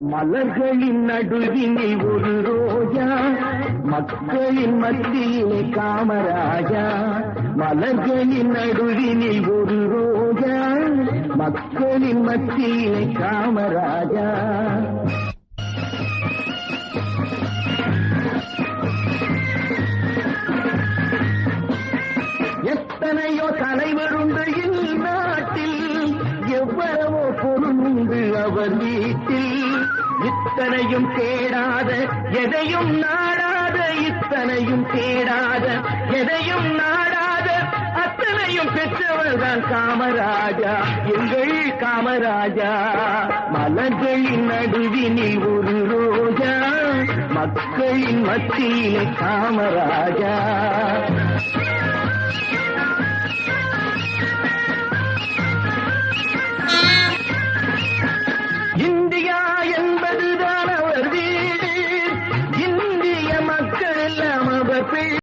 மலர்களின் நடுவினில் ஒரு ரோஜா, மக்களின் மத்தியிலே காமராஜா. மலர்களின் நடுவினில் ஒரு ரோஜா, மக்களின் மத்தியிலே காமராஜா. எத்தனையோ தலைவருண்டு இந்நாட்டில், எவ்வளவோ பொருளுண்டு அவர் வீட்டில். இத்தனையும் தேடாத எதையும் நாடாத, இத்தனையும் தேடாத எதையும் நாடாத, அத்தனையும் பெற்றவர்தான் காமராஜா, எங்கள் காமராஜா. மலர்களின் நடுவினில் ஒரு ரோஜா, மக்களின் மத்தியிலே காமராஜா. இந்தியா என்பதுதான் அவர் வீடு, இந்திய மக்கள் எல்லாம் அவர்